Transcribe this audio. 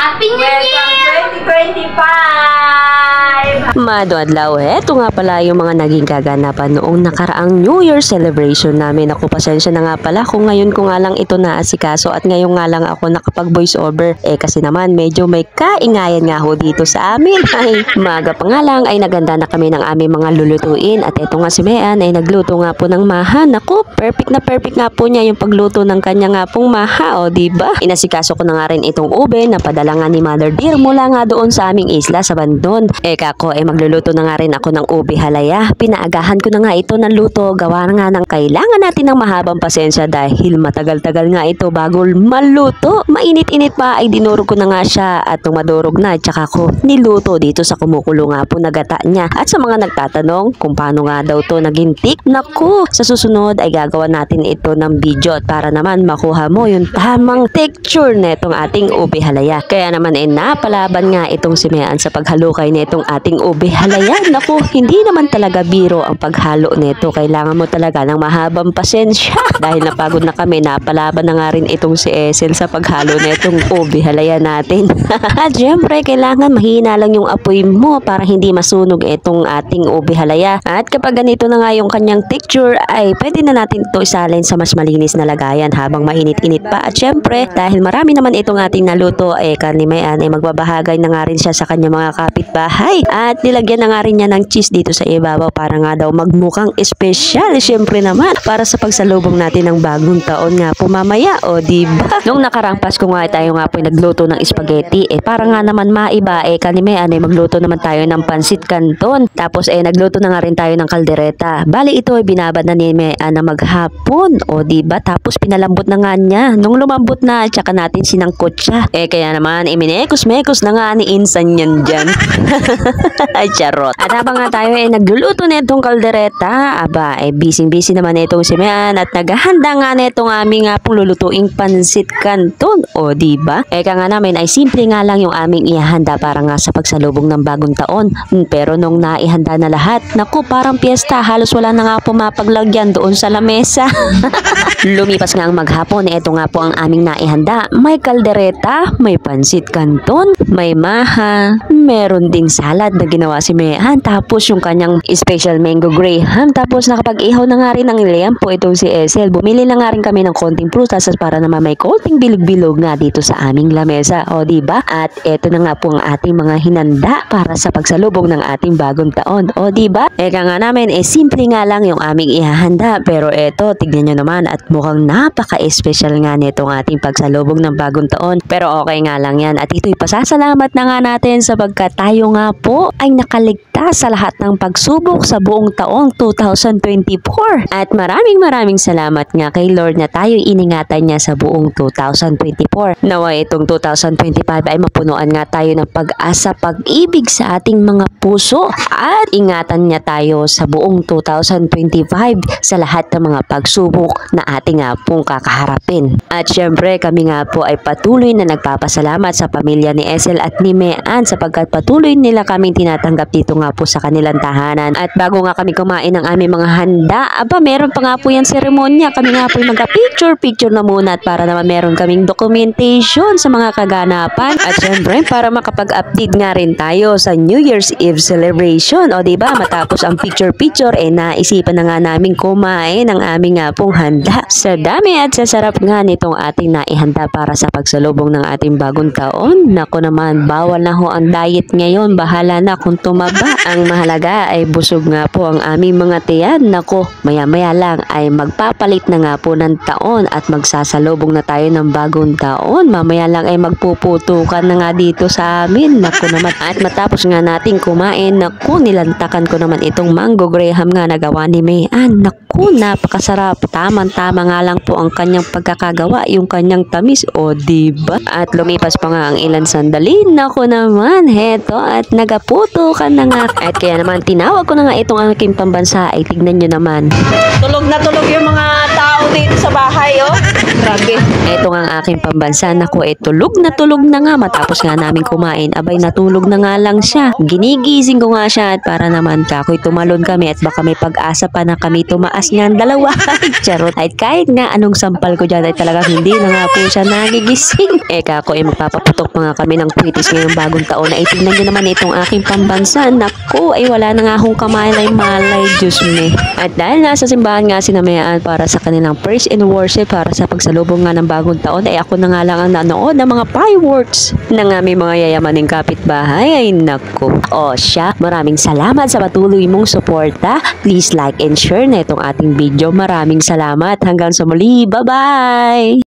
Happy New Year! 2025! Madwadlaw, eto nga pala yung mga naging kaganapan noong nakaraang New Year celebration namin. Ako, pasensya na nga pala kung ngayon ko nga lang ito naasikaso at ngayon nga lang ako nakapag voice over. Kasi naman medyo may kaingayan nga ho dito sa amin. Ay, maga pa nga lang ay naganda na kami ng aming mga lulutuin. At eto nga si Mean ay nagluto nga po ng maha. Naku, perfect na perfect nga po niya yung pagluto ng kanya nga pong maha, o diba? Inasikaso ko na nga rin itong ube na padala nga ni Mother Dear mula nga doon sa aming isla sa Bandon. Kako magluluto na nga rin ako ng ube halaya. Pinaagahan ko na nga ito ng luto. Gawa na nga ng kailangan natin ng mahabang pasensya dahil matagal-tagal nga ito bago maluto. Mainit-init pa ay dinurog ko na nga siya at nung madurog na tsaka ko niluto dito sa kumukulo nga po na gata niya. At sa mga nagtatanong kung paano nga daw to nagintik, naku, sa susunod ay gagawa natin ito ng video at para naman makuha mo yung tamang texture na itong ating ube halaya. Kaya naman napalaban nga itong si Mean sa paghalukay na itong ating ube halaya. Naku, hindi naman talaga biro ang paghalo nito. Kailangan mo talaga ng mahabang pasensya. Dahil napagod na kami, napalaban na nga rin itong si Esel sa paghalo na itong ube halaya natin. At syempre, kailangan mahina lang yung apoy mo para hindi masunog itong ating ube halaya. At kapag ganito na nga yung kanyang texture, ay pwede na natin ito isalin sa mas malinis na lagayan habang mainit-init pa. At syempre, dahil marami naman itong ating naluto, ni Mean ay magbabahagay na nga rin siya sa kanyang mga kapitbahay. At nilagyan na nga rin niya ng cheese dito sa ibabaw para nga daw magmukhang espesyal. Syempre naman, para sa pagsalubong natin ng bagong taon nga po mamaya, o diba? Nung nakarang Pasko nga tayo nga po nagluto ng spaghetti. Para nga naman maiba, ni Mean ay magluto naman tayo ng pansit canton. Tapos nagluto na nga rin tayo ng kaldereta. Bali ito ay binabad na ni Mean na maghapon, o diba? Tapos pinalambot na nga niya. Nung lumambot na, tsaka natin sinangkot siya. Kaya naman, minekos-mekos na nga ni Insan yan dyan. Ay, charot. At habang nga tayo nagluluto na itong kaldereta, busy-busy naman itong si Mean at naghahanda nga na itong aming pong lulutuing pansit canton, o diba? Kaya nga namin ay simple nga lang yung aming ihahanda para nga sa pagsalubong ng bagong taon. Pero nung naihanda na lahat, naku, parang piyesta, halos wala na nga pumapaglagyan doon sa lamesa. Lumipas nga ang maghapon, ito nga po ang aming naihanda. May kaldereta, may pansit canton, may maha, meron ding salad na ginawa si Mean, tapos yung kanyang special mango graham, tapos nakapag-ihaw na nga rin ng liempo itong si Esel. Bumili na nga rin kami ng konting prutas para naman may konting bilog-bilog nga dito sa aming lamesa, o diba? At eto na nga po ang ating mga hinanda para sa pagsalubong ng ating bagong taon, o diba? Eka nga namin, simple nga lang yung aming ihahanda, pero eto, tignan nyo naman at mukhang napaka-espesyal nga nitong ating pagsalubong ng bagong taon. Pero okay nga lang yan at ito'y pasasalamat na nga natin sapagkat tayo nga po ay nakaligtas sa lahat ng pagsubok sa buong taong 2024. At maraming salamat nga kay Lord na tayo'y iningatan niya sa buong 2024. Nawa itong 2025 ay mapunuan nga tayo ng pag-asa, pag-ibig sa ating mga puso at ingatan niya tayo sa buong 2025 sa lahat ng mga pagsubok na ating nga pong kakaharapin. At syempre kami nga po ay patuloy na nagpapasalamat sa pamilya ni Esel at ni Mean sapagkat patuloy nila kaming tinatanggap dito nga po sa kanilang tahanan. At bago nga kami kumain ng aming mga handa, meron pa nga po yung seremonya. Kami nga po magka-picture na muna at para naman meron kaming documentation sa mga kaganapan. At syempre para makapag-update nga rin tayo sa New Year's Eve celebration, o diba? Matapos ang picture naisipan na nga namin kumain ng aming nga pong handa. Sa dami at sa sarap nga nitong ating naihanda para sa pagsalubong ng ating bagong taon. Nako naman, bawal na ho ang diet ngayon. Bahala na kung tumaba. Ang mahalaga ay busog nga po ang aming mga tiyan. Nako, maya-maya lang ay magpapalit na nga po ng taon at magsasalubong na tayo ng bagong taon. Mamaya lang ay magpuputukan na nga dito sa amin. Nako naman. At matapos nga nating kumain, nako, nilantakan ko naman itong mango graham nga nagawa ni Mean. Nako, napakasarap. Tamang-tama nga lang po ang kanyang pagkakagawa, yung kanyang tamis, o diba? At lumipas pa nga ang ilan sandali. Nako naman, heto at nagaputo ka na nga. At kaya naman tinawag ko na nga itong aking pambansa. Ay tignan nyo naman. Tulog na tulog yung mga tao dito sa bahay, oh. Grabe. Ito nga ang aking pambansa. Naku, tulog na nga matapos nga namin kumain. Abay, natulog na nga lang siya. Ginigising ko nga siya at para naman kakoy tumalon kami at baka may pag-asa pa na kami tumaas nga ang dalawa. Charot. At kahit nga anong sampal ko dyan ay talagang hindi na nga po siya nagigising. Kakoy magpapaputok pa nga kami ng kwitis ngayong bagong taon na itignan nyo naman itong aking pambansa. Naku, ay wala na nga akong kamalay-malay. Diyos me. At dahil nasa simbahan nga sinamayaan para sa kanilang praise and worship para sa pagsalubong nga ng bagong taon ay ako na nga lang ang nanood ng mga fireworks ng aming mga yayamaning kapitbahay. Ay naku. O siya, maraming salamat sa patuloy mong suporta. Please like and share na itong ating video. Maraming salamat. Hanggang sa muli. Bye-bye!